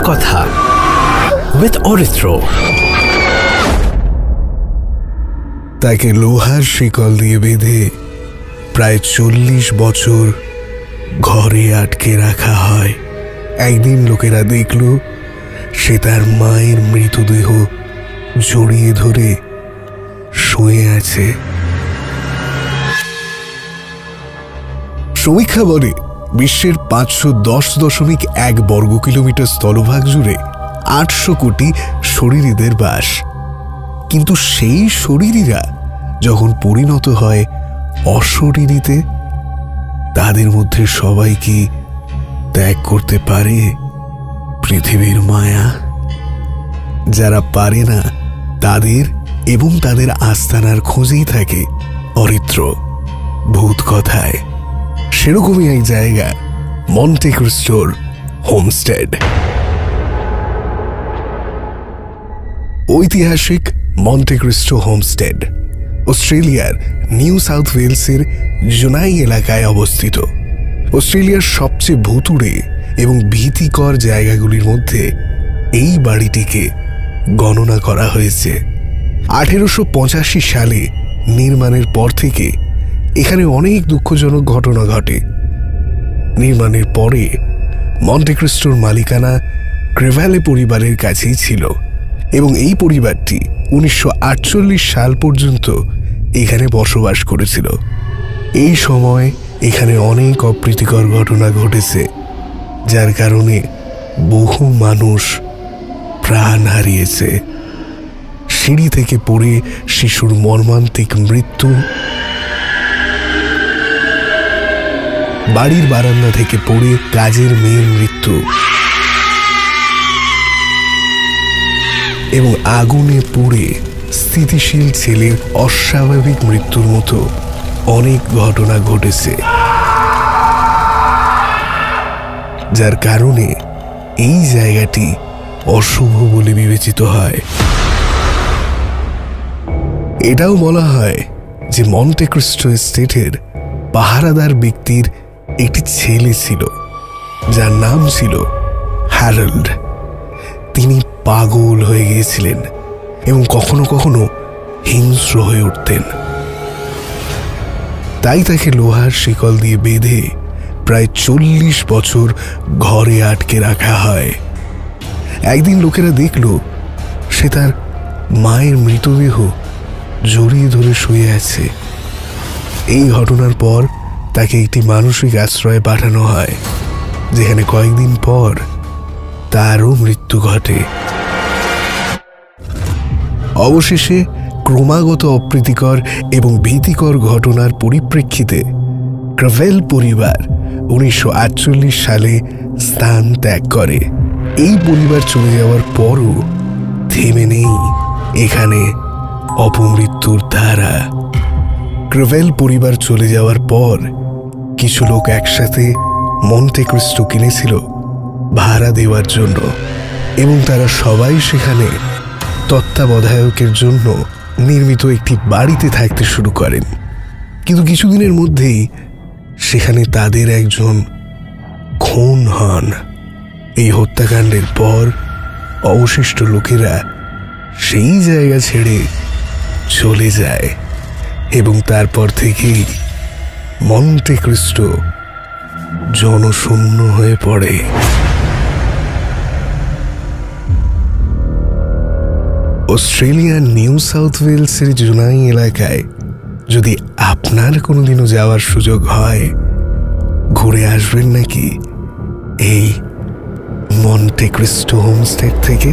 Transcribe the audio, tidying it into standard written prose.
কথা with অরিত্র। তাকে লোহার শিকল দিয়ে বেঁধে প্রায় 40 বছর ঘরে আটকে রাখা হয়। একদিন লোকেরা দেখল সে তার মায়ের মৃতদেহ জড়িয়ে ধরে শুয়ে আছে। সমীক্ষা বলে বিশ্বের 510.1 বর্গ কিলোমিটার স্থলভাগ জুড়ে 800 কোটি শরীরীদের বাস। কিন্তু সেই শরীরীরা যখন পরিণত হয় অশরীরীতে, তাদের মধ্যে সবাই কি ত্যাগ করতে পারে পৃথিবীর মায়া? যারা পারে না তাদের এবং তাদের আস্তানার খোঁজেই থাকে অরিত্র ভূত কথায়। সেরকমই এক জায়গা মন্টে ক্রিস্টোর হোমস্টেড। ঐতিহাসিক মন্টে ক্রিস্টো হোমস্টেড অস্ট্রেলিয়ার নিউ সাউথ ওয়েলসের জুনাই এলাকায় অবস্থিত। অস্ট্রেলিয়ার সবচেয়ে ভুতুড়ে এবং ভীতিকর জায়গাগুলির মধ্যে এই বাড়িটিকে গণনা করা হয়েছে। 1885 সালে নির্মাণের পর থেকে এখানে অনেক দুঃখজনক ঘটনা ঘটে। নির্মাণের পরে মন্টে ক্রিস্টোর মালিকানা ক্রেভ্যালে পরিবারের কাছেই ছিল এবং এই পরিবারটি 1948 সাল পর্যন্ত এখানে বসবাস করেছিল। এই সময় এখানে অনেক অপ্রীতিকর ঘটনা ঘটেছে, যার কারণে বহু মানুষ প্রাণ হারিয়েছে। সিঁড়ি থেকে পড়ে শিশুর মর্মান্তিক মৃত্যু, বাড়ির বারান্দা থেকে পড়ে কাজের মেয়ের মৃত্যু এবং আগুনে পুড়ে স্থিতিশীল ছেলের অস্বাভাবিক মৃত্যুর মতো অনেক ঘটনা ঘটেছে, যার কারণে এই জায়গাটি অশুভ বলে বিবেচিত হয়। এটাও বলা হয় যে মন্টে ক্রিস্টো এস্টেটের পাহারাদার ব্যক্তির একটি ছেলে ছিল, যার নাম ছিল হ্যারল্ড। তিনি পাগল হয়ে গিয়েছিলেন এবং কখনো কখনো হিংস্র হয়ে উঠতেন। তাই তাকে লোহার শিকল দিয়ে বেঁধে প্রায় 40 বছর ঘরে আটকে রাখা হয়। একদিন লোকেরা দেখল সে তার মায়ের মৃতদেহ জড়িয়ে ধরে শুয়ে আছে। এই ঘটনার পর তাকে একটি মানসিক আশ্রয়ে পাঠানো হয়, যেখানে কয়েকদিন পর তারও মৃত্যু ঘটে। অবশেষে ক্রমাগত অপ্রীতিকর এবং ভীতিকর ঘটনার পরিপ্রেক্ষিতে ক্রেভেল পরিবার 1948 সালে স্থান ত্যাগ করে। এই পরিবার চলে যাওয়ার পরও থেমে নেই এখানে অপমৃত্যুর ধারা। ক্রেভেল পরিবার চলে যাওয়ার পর কিছু লোক একসাথে মন্টে ক্রিস্টো কিনেছিল ভাড়া দেওয়ার জন্য এবং তারা সবাই সেখানে তত্ত্বাবধায়কের জন্য নির্মিত একটি বাড়িতে থাকতে শুরু করেন। কিন্তু কিছুদিনের মধ্যেই সেখানে তাদের একজন খুন হন। এই হত্যাকাণ্ডের পর অবশিষ্ট লোকেরা সেই জায়গা ছেড়ে চলে যায় এবং তারপর থেকেই মন্টে ক্রিস্টো জনশূন্য হয়ে পড়ে। অস্ট্রেলিয়ার নিউ সাউথ ওয়েলসের জুনাই এলাকায় যদি আপনার কোনোদিনও যাওয়ার সুযোগ হয়, ঘুরে আসবেন নাকি এই মন্টে ক্রিস্টো হোমস্টেড থেকে?